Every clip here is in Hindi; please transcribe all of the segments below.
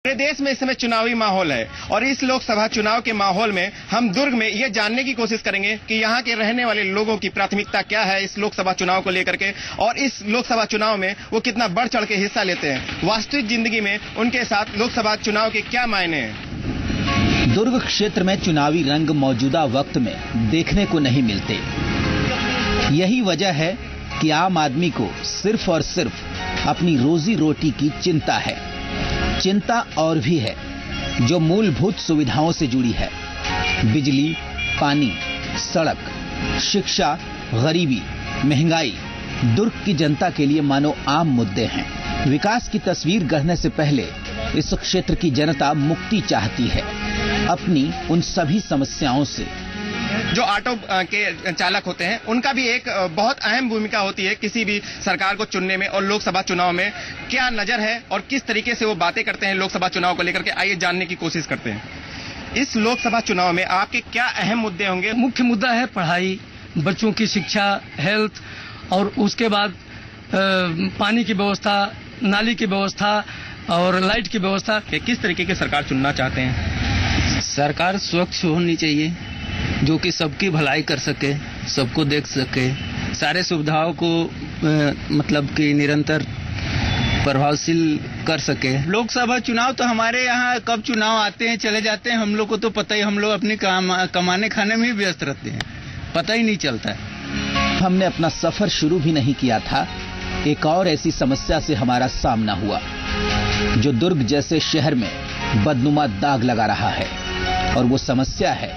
पूरे देश में इस समय चुनावी माहौल है और इस लोकसभा चुनाव के माहौल में हम दुर्ग में यह जानने की कोशिश करेंगे कि यहाँ के रहने वाले लोगों की प्राथमिकता क्या है इस लोकसभा चुनाव को लेकर के और इस लोकसभा चुनाव में वो कितना बढ़ चढ़ के हिस्सा लेते हैं। वास्तविक जिंदगी में उनके साथ लोकसभा चुनाव के क्या मायने हैं। दुर्ग क्षेत्र में चुनावी रंग मौजूदा वक्त में देखने को नहीं मिलते। यही वजह है कि आम आदमी को सिर्फ और सिर्फ अपनी रोजी रोटी की चिंता है। चिंता और भी है जो मूलभूत सुविधाओं से जुड़ी है। बिजली, पानी, सड़क, शिक्षा, गरीबी, महंगाई दुर्ग की जनता के लिए मानो आम मुद्दे हैं। विकास की तस्वीर गढ़ने से पहले इस क्षेत्र की जनता मुक्ति चाहती है अपनी उन सभी समस्याओं से। जो ऑटो के चालक होते हैं उनका भी एक बहुत अहम भूमिका होती है किसी भी सरकार को चुनने में और लोकसभा चुनाव में क्या नजर है और किस तरीके से वो बातें करते हैं लोकसभा चुनाव को लेकर के, आइए जानने की कोशिश करते हैं। इस लोकसभा चुनाव में आपके क्या अहम मुद्दे होंगे? मुख्य मुद्दा है पढ़ाई, बच्चों की शिक्षा, हेल्थ और उसके बाद पानी की व्यवस्था, नाली की व्यवस्था और लाइट की व्यवस्था। किस तरीके की सरकार चुनना चाहते हैं? सरकार स्वच्छ होनी चाहिए जो कि सबकी भलाई कर सके, सबको देख सके, सारे सुविधाओं को मतलब कि निरंतर प्रभावशील कर सके। लोकसभा चुनाव तो हमारे यहाँ कब चुनाव आते हैं चले जाते हैं हम लोग को तो पता ही, हम लोग अपनी कमाने खाने में ही व्यस्त रहते हैं, पता ही नहीं चलता है। हमने अपना सफर शुरू भी नहीं किया था, एक और ऐसी समस्या से हमारा सामना हुआ जो दुर्ग जैसे शहर में बदनुमा दाग लगा रहा है। और वो समस्या है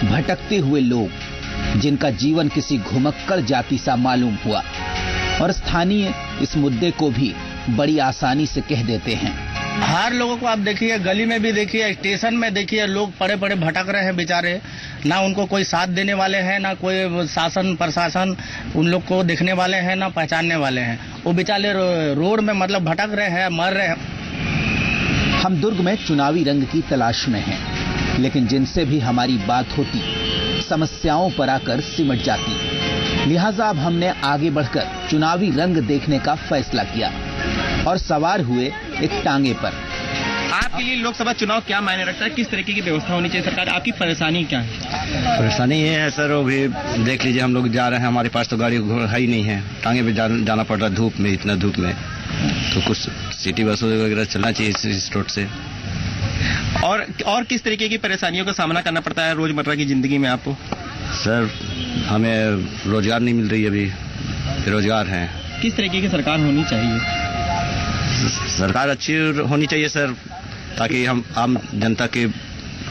भटकते हुए लोग जिनका जीवन किसी घुमक्कड़ जाति सा मालूम हुआ और स्थानीय इस मुद्दे को भी बड़ी आसानी से कह देते हैं। हर लोगों को आप देखिए, गली में भी देखिए, स्टेशन में देखिए, लोग पड़े पड़े भटक रहे हैं बेचारे। ना उनको कोई साथ देने वाले हैं, ना कोई शासन प्रशासन उन लोग को देखने वाले हैं, ना पहचानने वाले हैं। वो बेचारे रोड में मतलब भटक रहे हैं, मर रहे हैं। हम दुर्ग में चुनावी रंग की तलाश में हैं, लेकिन जिनसे भी हमारी बात होती समस्याओं पर आकर सिमट जाती। लिहाजा अब हमने आगे बढ़कर चुनावी रंग देखने का फैसला किया और सवार हुए एक टांगे पर। आपके लिए लोकसभा चुनाव क्या मायने रखता है? किस तरीके की व्यवस्था होनी चाहिए सरकार? आपकी परेशानी क्या है? परेशानी ये है सर, वो भी देख लीजिए, हम लोग जा रहे हैं, हमारे पास तो गाड़ी है ही नहीं है, टांगे पे जाना पड़ रहा है धूप में, इतना धूप में। तो कुछ सिटी बस वगैरह चलना चाहिए इस रोड से। और किस तरीके की परेशानियों का सामना करना पड़ता है रोजमर्रा की जिंदगी में आपको? सर हमें रोजगार नहीं मिल रही, अभी बेरोजगार हैं। किस तरीके की सरकार होनी चाहिए? सरकार अच्छी होनी चाहिए सर, ताकि हम आम जनता की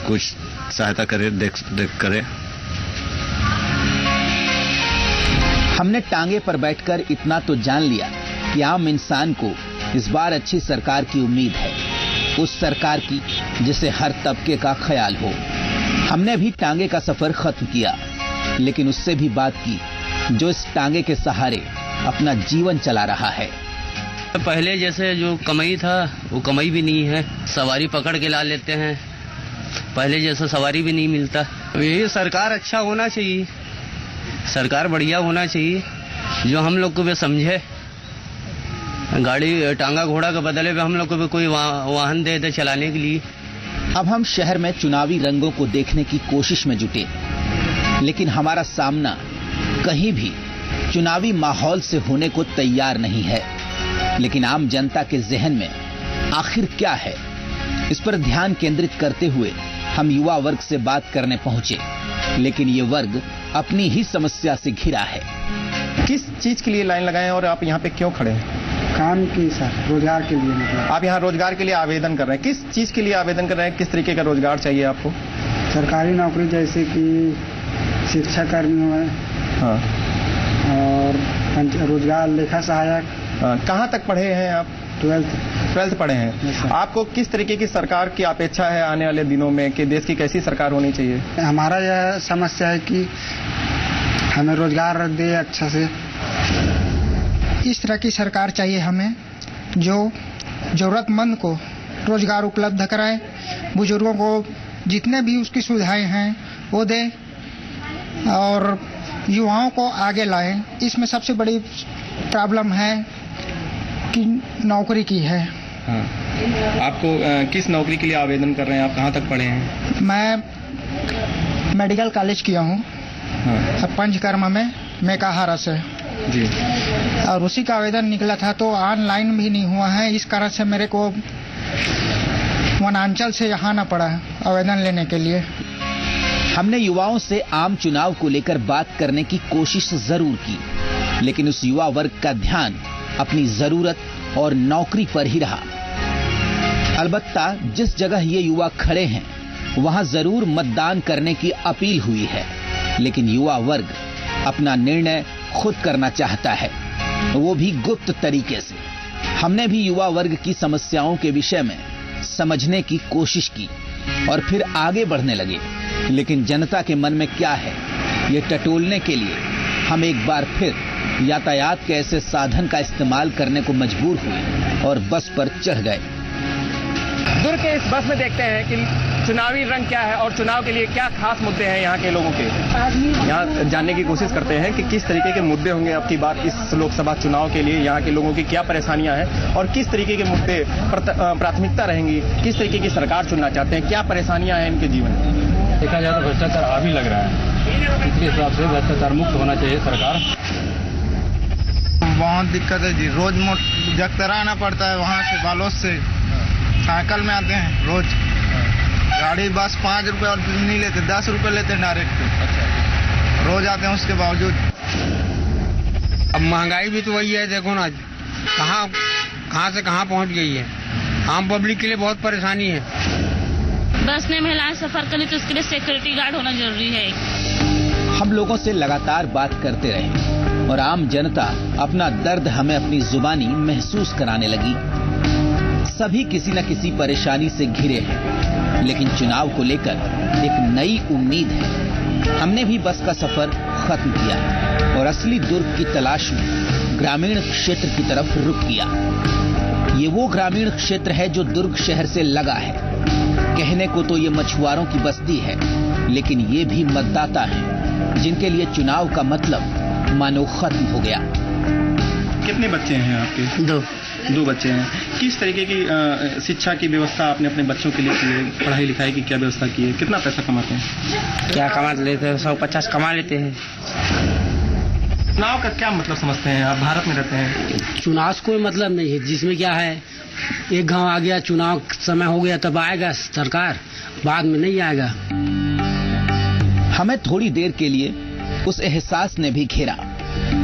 कुछ सहायता करे, देख करे। हमने टांगे पर बैठकर इतना तो जान लिया कि आम इंसान को इस बार अच्छी सरकार की उम्मीद है, उस सरकार की जिसे हर तबके का ख्याल हो। हमने भी टांगे का सफर खत्म किया, लेकिन उससे भी बात की जो इस टांगे के सहारे अपना जीवन चला रहा है। पहले जैसे जो कमाई था वो कमाई भी नहीं है, सवारी पकड़ के ला लेते हैं, पहले जैसा सवारी भी नहीं मिलता। ये सरकार अच्छा होना चाहिए, सरकार बढ़िया होना चाहिए जो हम लोग को भी समझे, गाड़ी टांगा घोड़ा के बदले में हम लोग को भी कोई वाहन दे चलाने के लिए। अब हम शहर में चुनावी रंगों को देखने की कोशिश में जुटे, लेकिन हमारा सामना कहीं भी चुनावी माहौल से होने को तैयार नहीं है। लेकिन आम जनता के जहन में आखिर क्या है, इस पर ध्यान केंद्रित करते हुए हम युवा वर्ग से बात करने पहुंचे, लेकिन ये वर्ग अपनी ही समस्या से घिरा है। किस चीज के लिए लाइन लगाए और आप यहाँ पे क्यों खड़े हैं? काम की सर, रोजगार के लिए। मतलब आप यहाँ रोजगार के लिए आवेदन कर रहे हैं, किस चीज के लिए आवेदन कर रहे हैं? किस तरीके का रोजगार चाहिए आपको? सरकारी नौकरी जैसे कि शिक्षा कर्मी है, हाँ, और रोजगार लेखा सहायक। कहाँ तक पढ़े हैं आप? 12th पढ़े हैं। आपको किस तरीके की सरकार की अपेक्षा है आने वाले दिनों में कि देश की कैसी सरकार होनी चाहिए? हमारा यह समस्या है कि हमें रोजगार दे अच्छा से। इस तरह की सरकार चाहिए हमें जो जरूरतमंद को रोजगार उपलब्ध कराए, बुजुर्गों को जितने भी उसकी सुविधाएं हैं वो दे और युवाओं को आगे लाए। इसमें सबसे बड़ी प्रॉब्लम है कि नौकरी की है। आपको किस नौकरी के लिए आवेदन कर रहे हैं? आप कहाँ तक पढ़े हैं? मैं मेडिकल कॉलेज किया हूँ पंचकर्मा में मेकाहारा से जी। और उसी का आवेदन निकला था, तो ऑनलाइन भी नहीं हुआ है। इस कारण से मेरे को वनांचल से यहाँ आना पड़ा आवेदन लेने के लिए। हमने युवाओं से आम चुनाव को लेकर बात करने की कोशिश जरूर की, लेकिन उस युवा वर्ग का ध्यान अपनी जरूरत और नौकरी पर ही रहा। अलबत्ता जिस जगह ये युवा खड़े हैं वहां जरूर मतदान करने की अपील हुई है, लेकिन युवा वर्ग अपना निर्णय खुद करना चाहता है, वो भी गुप्त तरीके से। हमने भी युवा वर्ग की समस्याओं के विषय में समझने की कोशिश की और फिर आगे बढ़ने लगे, लेकिन जनता के मन में क्या है ये टटोलने के लिए हम एक बार फिर यातायात के ऐसे साधन का इस्तेमाल करने को मजबूर हुए और बस पर चढ़ गए। दुर्ग के इस बस में देखते हैं कि चुनावी रंग क्या है और चुनाव के लिए क्या खास मुद्दे हैं यहाँ के लोगों के। यहाँ जानने की कोशिश करते हैं कि किस तरीके के मुद्दे होंगे आपकी बात इस लोकसभा चुनाव के लिए, यहाँ के लोगों की क्या परेशानियां हैं और किस तरीके के मुद्दे प्राथमिकता रहेंगी, किस तरीके की सरकार चुनना चाहते हैं, क्या परेशानियां हैं इनके जीवन में। देखा जाए तो भ्रष्टाचार हावी लग रहा है, इसके हिसाब से भ्रष्टाचार मुक्त होना चाहिए सरकार। बहुत दिक्कत है जी, रोज जगतरा आना पड़ता है, वहाँ से बालोद से साइकिल में आते हैं रोज। गाड़ी बस 5 रुपए और नहीं लेते, 10 रुपए लेते हैं डायरेक्ट। रोज आते हैं उसके बावजूद। अब महंगाई भी तो वही है, देखो ना कहाँ से कहाँ पहुँच गई है। आम पब्लिक के लिए बहुत परेशानी है। बस में महिलाएं सफर करें तो उसके लिए सिक्योरिटी गार्ड होना जरूरी है। हम लोगों से लगातार बात करते रहे और आम जनता अपना दर्द हमें अपनी जुबानी महसूस कराने लगी। सभी किसी न किसी परेशानी से घिरे हैं, लेकिन चुनाव को लेकर एक नई उम्मीद है। हमने भी बस का सफर खत्म किया और असली दुर्ग की तलाश में ग्रामीण क्षेत्र की तरफ रुख किया। ये वो ग्रामीण क्षेत्र है जो दुर्ग शहर से लगा है। कहने को तो ये मछुआरों की बस्ती है, लेकिन ये भी मतदाता हैं जिनके लिए चुनाव का मतलब मानो खत्म हो गया। कितने बच्चे हैं आपके? 2 बच्चे हैं। किस तरीके की शिक्षा की व्यवस्था आपने अपने बच्चों के लिए की है? पढ़ाई लिखाई की क्या व्यवस्था की है? कितना पैसा कमाते हैं? क्या कमा लेते हैं? 150 कमा लेते हैं। चुनाव का क्या मतलब समझते हैं आप? भारत में रहते हैं। चुनाव से कोई मतलब नहीं है, जिसमें क्या है एक गांव आ गया, चुनाव समय हो गया तब आएगा सरकार, बाद में नहीं आएगा। हमें थोड़ी देर के लिए उस एहसास ने भी घेरा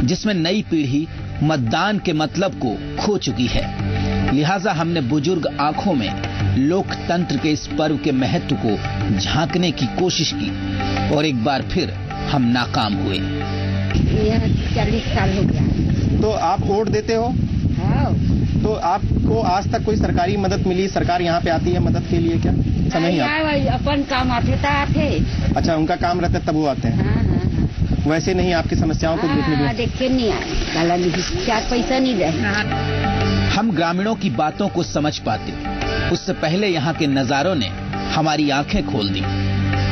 जिसमें नई पीढ़ी मतदान के मतलब को खो चुकी है। लिहाजा हमने बुजुर्ग आंखों में लोकतंत्र के इस पर्व के महत्व को झांकने की कोशिश की और एक बार फिर हम नाकाम हुए। यह 40 साल हो गया। तो आप वोट देते हो? हाँ। तो आपको आज तक कोई सरकारी मदद मिली? सरकार यहाँ पे आती है मदद के लिए क्या? समय ही अपन काम आते थे। अच्छा, उनका काम रहता है तब वो आते हैं। हाँ। वैसे नहीं आपकी समस्याओं को देख के नहीं आए, 4 पैसा नहीं दे। हम ग्रामीणों की बातों को समझ पाते, उससे पहले यहाँ के नजारों ने हमारी आंखें खोल दी।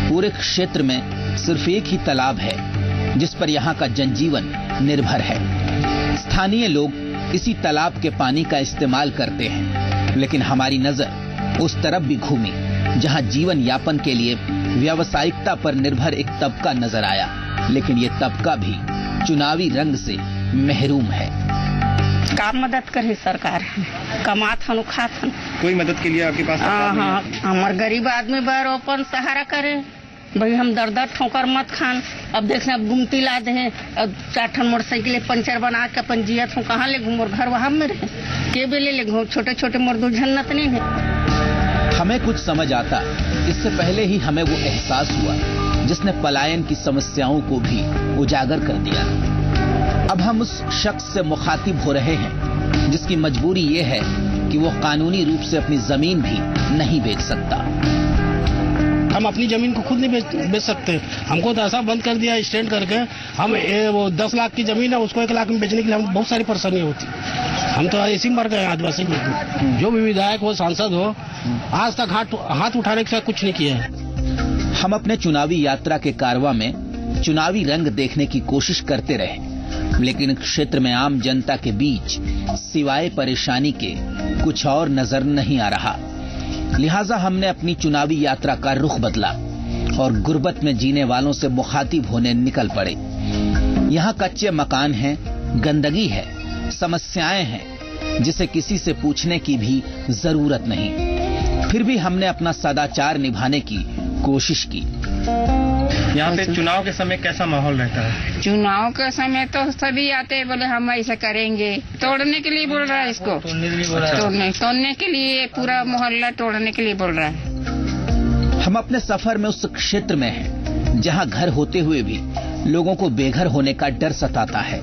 पूरे क्षेत्र में सिर्फ एक ही तालाब है जिस पर यहाँ का जनजीवन निर्भर है। स्थानीय लोग इसी तालाब के पानी का इस्तेमाल करते हैं, लेकिन हमारी नजर उस तरफ भी घूमी जहाँ जीवन यापन के लिए व्यावसायिकता पर निर्भर एक तबका नजर आया, लेकिन ये तबका भी चुनावी रंग से महरूम है। का मदद करे सरकार, कमात हन खात हन। कोई मदद के लिए आपके पास? हाँ, हमार गरीब आदमी बार अपन सहारा करे भाई, हम दर ठोकर मत खान। अब देखना अब गुमती ला दे, अब 4 ठन मोटरसाइकिल पंचर बना के अपन जियत हूँ, कहाँ ले घूम? घर वहां में रहे के बेले ले घूम, छोटे छोटे मर्दू झन्नत नहीं है। हमें कुछ समझ आता, इससे पहले ही हमें वो एहसास हुआ जिसने पलायन की समस्याओं को भी उजागर कर दिया। अब हम उस शख्स से मुखातिब हो रहे हैं जिसकी मजबूरी ये है कि वो कानूनी रूप से अपनी जमीन भी नहीं बेच सकता। हम अपनी जमीन को खुद नहीं बेच सकते। हमको तो ऐसा बंद कर दिया स्टैंड करके, हम वो 10 लाख की जमीन है उसको 1 लाख में बेचने के लिए हम बहुत सारी परेशानी होती। हम तो ऐसे मर गए आदिवासी में। जो भी विधायक हो, सांसद हो, आज तक हाथ उठाने के साथ कुछ नहीं किया है। हम अपने चुनावी यात्रा के कारवां में चुनावी रंग देखने की कोशिश करते रहे लेकिन क्षेत्र में आम जनता के बीच सिवाय परेशानी के कुछ और नजर नहीं आ रहा। लिहाजा हमने अपनी चुनावी यात्रा का रुख बदला और गुर्बत में जीने वालों से मुखातिब होने निकल पड़े। यहाँ कच्चे मकान हैं, गंदगी है, समस्याएं हैं जिसे किसी से पूछने की भी जरूरत नहीं। फिर भी हमने अपना सदाचार निभाने की कोशिश की। यहाँ पे चुनाव के समय कैसा माहौल रहता है? चुनाव के समय तो सभी आते हैं, बोले हम ऐसा करेंगे, तोड़ने के लिए बोल रहा है इसको, तोड़ने के लिए, पूरा मोहल्ला तोड़ने के लिए बोल रहा है। हम अपने सफर में उस क्षेत्र में हैं जहाँ घर होते हुए भी लोगों को बेघर होने का डर सताता है।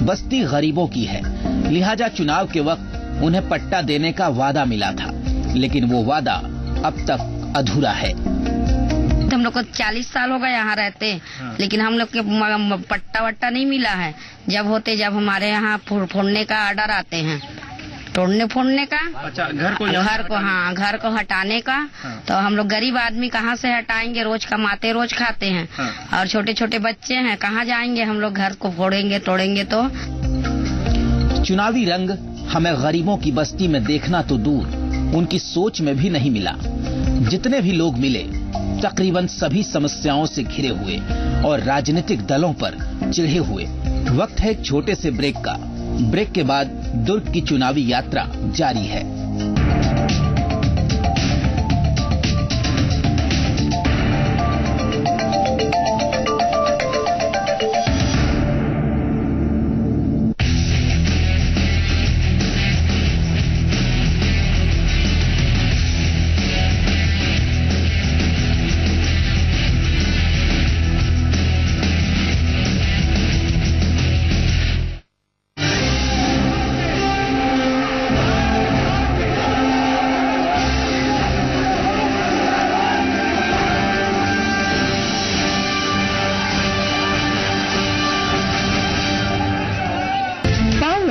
बस्ती गरीबों की है, लिहाजा चुनाव के वक्त उन्हें पट्टा देने का वादा मिला था, लेकिन वो वादा अब तक अधूरा है। हम लोग को 40 साल हो गए यहाँ रहते, लेकिन हम लोग के पट्टा वट्टा नहीं मिला है। जब हमारे यहाँ फोड़ने का ऑर्डर आते हैं, तोड़ने फोड़ने का, अच्छा, घर को हटाने का, तो हम लोग गरीब आदमी कहाँ से हटाएंगे? रोज कमाते रोज खाते हैं, और छोटे छोटे बच्चे हैं, कहाँ जाएंगे हम लोग? घर को फोड़ेंगे तोड़ेंगे तो। चुनावी रंग हमें गरीबों की बस्ती में देखना तो दूर, उनकी सोच में भी नहीं मिला। जितने भी लोग मिले तकरीबन सभी समस्याओं से घिरे हुए और राजनीतिक दलों पर चिढ़े हुए। वक्त है एक छोटे से ब्रेक का। ब्रेक के बाद दुर्ग की चुनावी यात्रा जारी है।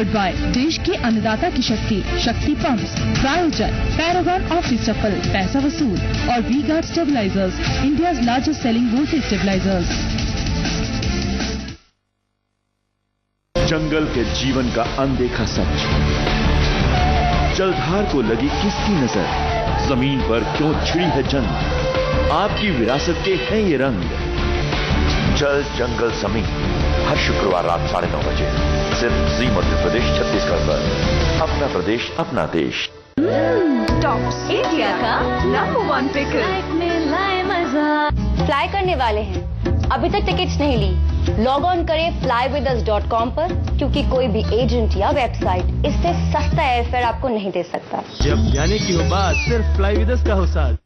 बाय देश के अन्नदाता की शक्ति पंप्स, प्रायोजक पैरागॉन ऑफिस चप्पल, पैसा वसूल और V-Guard stabilisers, India largest selling voltage stabilisers. जंगल के जीवन का अनदेखा सच, जलधार को लगी किसकी नजर, जमीन पर क्यों छिड़ी है जंग, आपकी विरासत के हैं ये रंग। जल जंगल जमीन, हर शुक्रवार रात 9:30 बजे सिर्फ जी मध्य प्रदेश छत्तीसगढ़ पर। अपना प्रदेश अपना देश। टॉप्स इंडिया का नंबर 1 पिकल। फ्लाई करने वाले हैं, अभी तक टिकट्स नहीं ली? लॉग ऑन करें flywithus.com पर, क्योंकि कोई भी एजेंट या वेबसाइट इससे सस्ता एयरफेयर आपको नहीं दे सकता। जब जाने की हो बात, सिर्फ फ्लाई विद अस का हो साथ।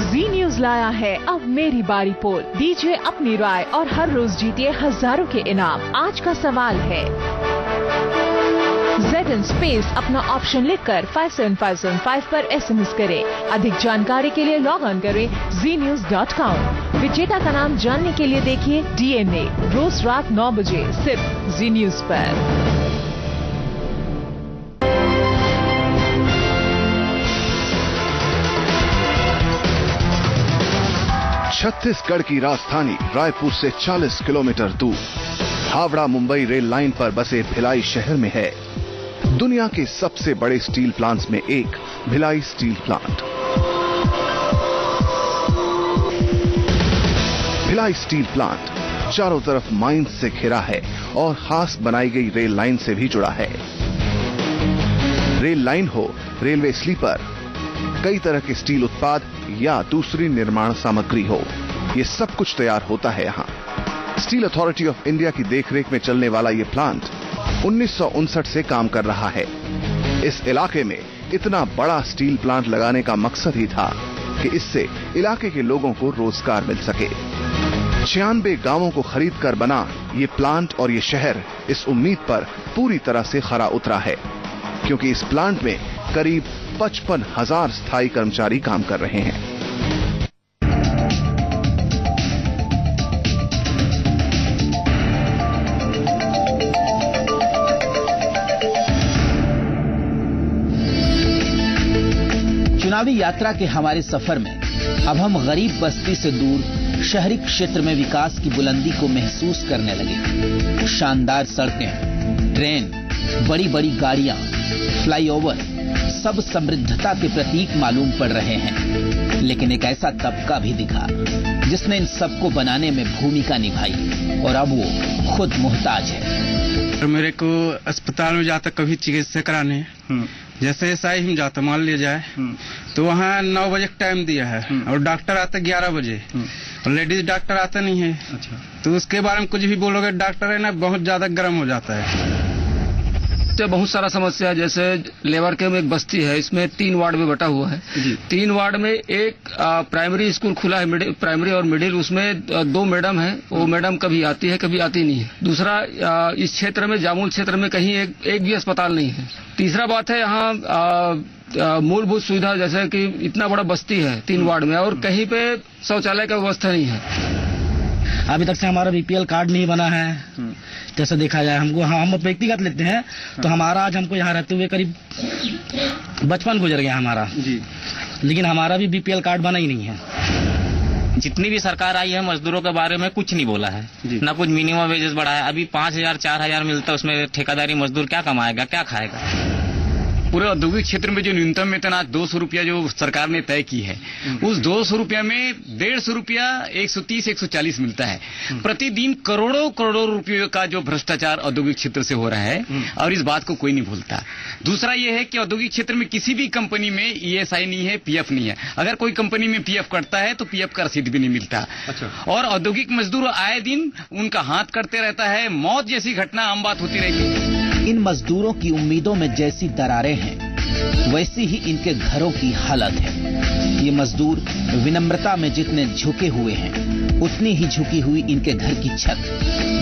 जी न्यूज लाया है अब मेरी बारी पोल। दीजिए अपनी राय और हर रोज जीतिए हजारों के इनाम। आज का सवाल है, ZN स्पेस अपना ऑप्शन लिखकर 57575 पर SMS करें। अधिक जानकारी के लिए लॉग ऑन करें znews.com। विजेता का नाम जानने के लिए देखिए DNA रोज रात 9 बजे सिर्फ जी न्यूज पर। छत्तीसगढ़ की राजधानी रायपुर से 40 किलोमीटर दूर हावड़ा मुंबई रेल लाइन पर बसे भिलाई शहर में है दुनिया के सबसे बड़े स्टील प्लांट्स में एक Bhilai steel plant. Bhilai steel plant चारों तरफ माइंस से घिरा है और खास बनाई गई रेल लाइन से भी जुड़ा है। रेल लाइन हो, रेलवे स्लीपर, कई तरह के स्टील उत्पाद या दूसरी निर्माण सामग्री हो, ये सब कुछ तैयार होता है यहाँ। स्टील अथॉरिटी ऑफ इंडिया की देखरेख में चलने वाला ये प्लांट 1959 से काम कर रहा है। इस इलाके में इतना बड़ा स्टील प्लांट लगाने का मकसद ही था कि इससे इलाके के लोगों को रोजगार मिल सके। 96 गांवों को खरीद कर बना ये प्लांट और ये शहर इस उम्मीद पर पूरी तरह से खरा उतरा है, क्योंकि इस प्लांट में करीब 55,000 स्थायी कर्मचारी काम कर रहे हैं। चुनावी यात्रा के हमारे सफर में अब हम गरीब बस्ती से दूर शहरी क्षेत्र में विकास की बुलंदी को महसूस करने लगे। शानदार सड़कें, ट्रेन, बड़ी बड़ी गाड़ियां, फ्लाईओवर सब समृद्धता के प्रतीक मालूम पड़ रहे हैं। लेकिन एक ऐसा तबका भी दिखा जिसने इन सबको बनाने में भूमिका निभाई और अब वो खुद मोहताज है। मेरे को अस्पताल में जाता कभी चिकित्सा कराने, जैसे ऐसा ही हम जाता मान लिया जाए तो वहाँ 9 बजे टाइम दिया है और डॉक्टर आता 11 बजे और लेडीज डॉक्टर आता नहीं है। अच्छा। तो उसके बारे में कुछ भी बोलोगे डॉक्टर है ना बहुत ज्यादा गर्म हो जाता है। तो बहुत सारा समस्या है, जैसे लेबर के में एक बस्ती है, इसमें 3 वार्ड में बटा हुआ है। 3 वार्ड में एक प्राइमरी स्कूल खुला है, प्राइमरी और मिडिल, उसमें 2 मैडम है। वो मैडम कभी आती है कभी आती नहीं है। दूसरा इस क्षेत्र में जामुल क्षेत्र में कहीं एक भी अस्पताल नहीं है। तीसरा बात है यहाँ मूलभूत सुविधा जैसे कि इतना बड़ा बस्ती है 3 वार्ड में और कहीं पे शौचालय का व्यवस्था नहीं है। अभी तक से हमारा बीपीएल कार्ड नहीं बना है। जैसे देखा जाए हमको, हम व्यक्तिगत लेते हैं तो हमारा आज हमको यहाँ रहते हुए करीब 55 गुजर गया हमारा जी, लेकिन हमारा भी बीपीएल कार्ड बना ही नहीं है। जितनी भी सरकार आई है मजदूरों के बारे में कुछ नहीं बोला है, ना कुछ मिनिमम वेजेस बढ़ा है। अभी 5,000 4,000 मिलता है, उसमें ठेकेदारी मजदूर क्या कमाएगा, क्या खाएगा। पूरे औद्योगिक क्षेत्र में जो न्यूनतम वेतन आज 200 रुपया जो सरकार ने तय की है, उस 200 रुपया में 150 रुपया 130-140 मिलता है। प्रतिदिन करोड़ों रुपयों का जो भ्रष्टाचार औद्योगिक क्षेत्र से हो रहा है और इस बात को कोई नहीं भूलता। दूसरा ये है कि औद्योगिक क्षेत्र में किसी भी कंपनी में ESI नहीं है, PF नहीं है। अगर कोई कंपनी में PF कटता है तो PF का रसीद भी नहीं मिलता। अच्छा। और औद्योगिक मजदूर आए दिन उनका हाथ कटते रहता है, मौत जैसी घटना आम बात होती रहेगी। इन मजदूरों की उम्मीदों में जैसी दरारें हैं, वैसी ही इनके घरों की हालत है। ये मजदूर विनम्रता में जितने झुके हुए हैं, उतनी ही झुकी हुई इनके घर की छत।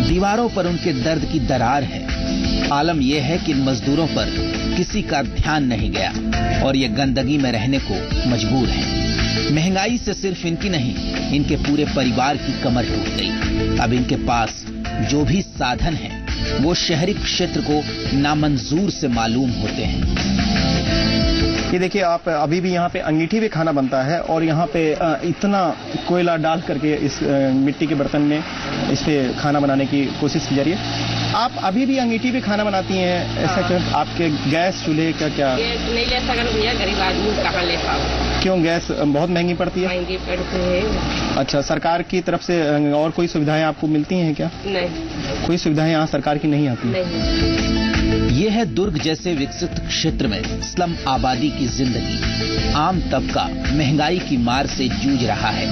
दीवारों पर उनके दर्द की दरार है। आलम यह है कि इन मजदूरों पर किसी का ध्यान नहीं गया और ये गंदगी में रहने को मजबूर हैं। महंगाई से सिर्फ इनकी नहीं, इनके पूरे परिवार की कमर टूट गई। अब इनके पास जो भी साधन है वो शहरी क्षेत्र को नामंजूर से मालूम होते हैं। ये देखिए, आप अभी भी यहाँ पे अंगीठी पे खाना बनता है और यहाँ पे इतना कोयला डाल करके इस मिट्टी के बर्तन में इस पे खाना बनाने की कोशिश की जा रही है। आप अभी भी अंगीठी पे खाना बनाती हैं, ऐसा क्यों? आपके गैस चूल्हे का क्या? गैस नहीं ले सकते भैया, गरीब आदमी कहाँ ले पाओ। क्यों, गैस बहुत महंगी पड़ती है? महंगी पड़ती है। अच्छा, सरकार की तरफ से और कोई सुविधाएं आपको मिलती हैं क्या? नहीं, कोई सुविधाएं यहाँ सरकार की नहीं आती? नहीं। ये है दुर्ग जैसे विकसित क्षेत्र में स्लम आबादी की जिंदगी। आम तबका महंगाई की मार से जूझ रहा है।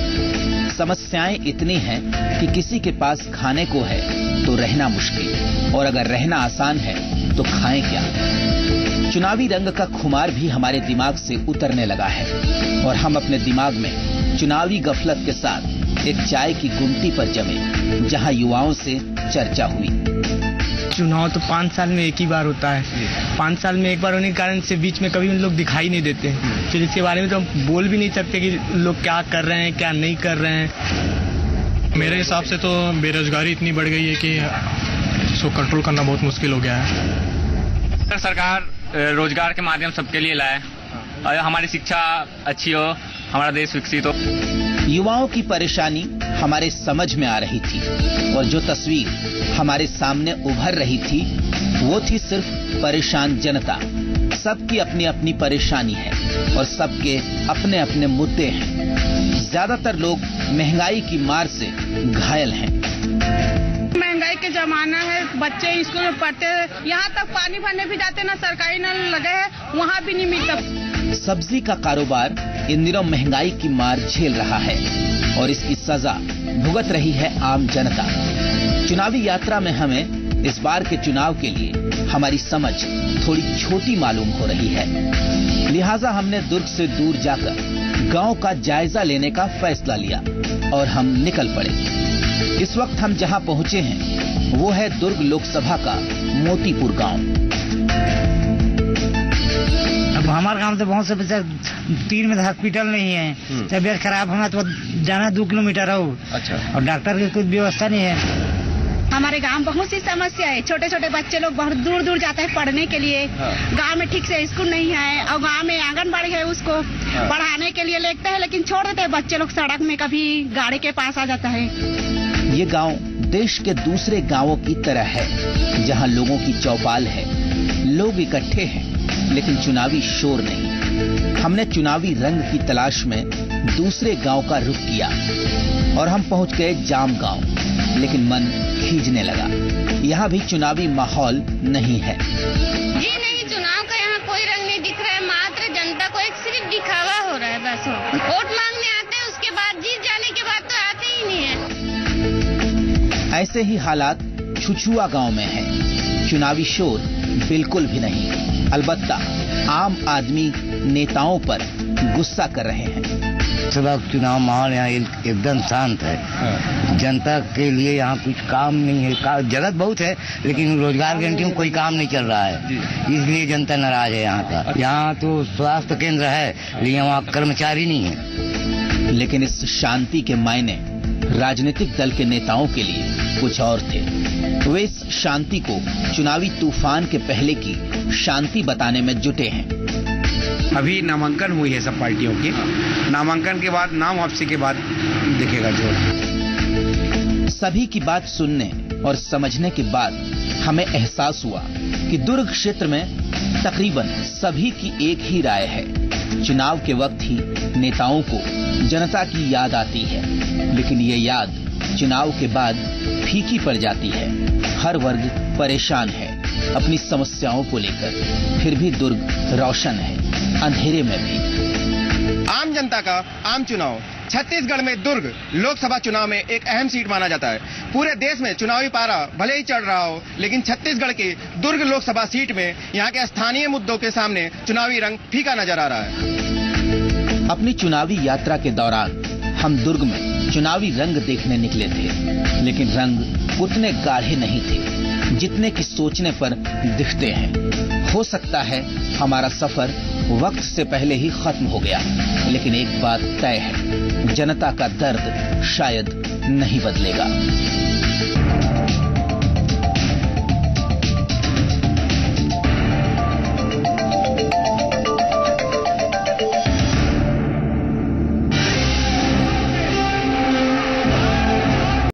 समस्याएं इतनी हैं कि किसी के पास खाने को है तो रहना मुश्किल, और अगर रहना आसान है तो खाएं क्या। चुनावी रंग का खुमार भी हमारे दिमाग से उतरने लगा है और हम अपने दिमाग में चुनावी गफलत के साथ एक चाय की गुमटी पर जमे, जहां युवाओं से चर्चा हुई। चुनाव तो 5 साल में एक ही बार होता है। 5 साल में एक बार होने के कारण से बीच में कभी उन लोग दिखाई नहीं देते, फिर इसके बारे में तो हम बोल भी नहीं सकते कि लोग क्या कर रहे हैं क्या नहीं कर रहे हैं। मेरे हिसाब से तो बेरोजगारी इतनी बढ़ गई है कि उसको कंट्रोल करना बहुत मुश्किल हो गया है। सरकार रोजगार के माध्यम सबके लिए लाए और हमारी शिक्षा अच्छी हो, हमारा देश विकसित हो। युवाओं की परेशानी हमारे समझ में आ रही थी और जो तस्वीर हमारे सामने उभर रही थी वो थी सिर्फ परेशान जनता। सबकी अपनी अपनी परेशानी है और सबके अपने अपने मुद्दे हैं। ज्यादातर लोग महंगाई की मार से घायल हैं। महंगाई के जमाना है, बच्चे स्कूल में पढ़ते हैं, यहाँ तक पानी भरने भी जाते ना सरकारी नल लगे हैं, वहाँ भी नहीं मिलता। सब्जी का कारोबार इन दिनों महंगाई की मार झेल रहा है और इसकी सजा भुगत रही है आम जनता। चुनावी यात्रा में हमें इस बार के चुनाव के लिए हमारी समझ थोड़ी छोटी मालूम हो रही है, लिहाजा हमने दुर्ग से दूर जाकर गांव का जायजा लेने का फैसला लिया और हम निकल पड़े। इस वक्त हम जहां पहुंचे हैं वो है दुर्ग लोकसभा का मोतीपुर गांव। अब हमारे गांव से बहुत से बच्चे 3 में हॉस्पिटल नहीं है, तबियत खराब होना तो जाना 2 किलोमीटर हो। अच्छा। और डॉक्टर की कोई व्यवस्था नहीं है। हमारे गांव में बहुत सी समस्या है। छोटे छोटे बच्चे लोग बहुत दूर दूर जाते हैं पढ़ने के लिए। गांव में ठीक से स्कूल नहीं है और गांव में आंगनबाड़ी है, उसको पढ़ाने के लिए लेते हैं लेकिन छोड़ देते हैं बच्चे लोग सड़क में, कभी गाड़ी के पास आ जाता है। ये गांव देश के दूसरे गांवों की तरह है, जहां लोगों की चौपाल है, लोग इकट्ठे हैं लेकिन चुनावी शोर नहीं। हमने चुनावी रंग की तलाश में दूसरे गांव का रुख किया और हम पहुंच गए जाम गांव, लेकिन मन खींचने लगा। यहाँ भी चुनावी माहौल नहीं है। जी नहीं, चुनाव का यहाँ कोई रंग नहीं दिख रहा है। मात्र जनता को एक सिर्फ दिखावा हो रहा है बस। वोट मांगने आते हैं, उसके बाद जीत जाने के बाद तो आते ही नहीं है। ऐसे ही हालात छुछुआ गांव में है। चुनावी शोर बिल्कुल भी नहीं। अलबत्ता आम आदमी नेताओं पर गुस्सा कर रहे हैं। चुनाव माहौल यहाँ एकदम शांत है। जनता के लिए यहाँ कुछ काम नहीं है। जरूरत बहुत है लेकिन रोजगार गारंटी में कोई काम नहीं चल रहा है, इसलिए जनता नाराज है यहाँ का। यहाँ तो स्वास्थ्य केंद्र है लेकिन वहाँ कर्मचारी नहीं है। लेकिन इस शांति के मायने राजनीतिक दल के नेताओं के लिए कुछ और थे। वे इस शांति को चुनावी तूफान के पहले की शांति बताने में जुटे हैं। अभी नामांकन हुई है सब पार्टियों की। नामांकन के बाद, नाम वापसी के बाद दिखेगा जो। सभी की बात सुनने और समझने के बाद हमें एहसास हुआ कि दुर्ग क्षेत्र में तकरीबन सभी की एक ही राय है। चुनाव के वक्त ही नेताओं को जनता की याद आती है, लेकिन ये याद चुनाव के बाद फीकी पड़ जाती है। हर वर्ग परेशान है अपनी समस्याओं को लेकर, फिर भी दुर्ग रोशन है, अंधेरे में भी। आम जनता का आम चुनाव छत्तीसगढ़ में दुर्ग लोकसभा चुनाव में एक अहम सीट माना जाता है। पूरे देश में चुनावी पारा भले ही चढ़ रहा हो, लेकिन छत्तीसगढ़ की दुर्ग लोकसभा सीट में यहाँ के स्थानीय मुद्दों के सामने चुनावी रंग फीका नजर आ रहा है। अपनी चुनावी यात्रा के दौरान हम दुर्ग में चुनावी रंग देखने निकले थे, लेकिन रंग उतने गाढ़े नहीं थे जितने कि सोचने पर दिखते हैं। हो सकता है हमारा सफर वक्त से पहले ही खत्म हो गया, लेकिन एक बात तय है, जनता का दर्द शायद नहीं बदलेगा।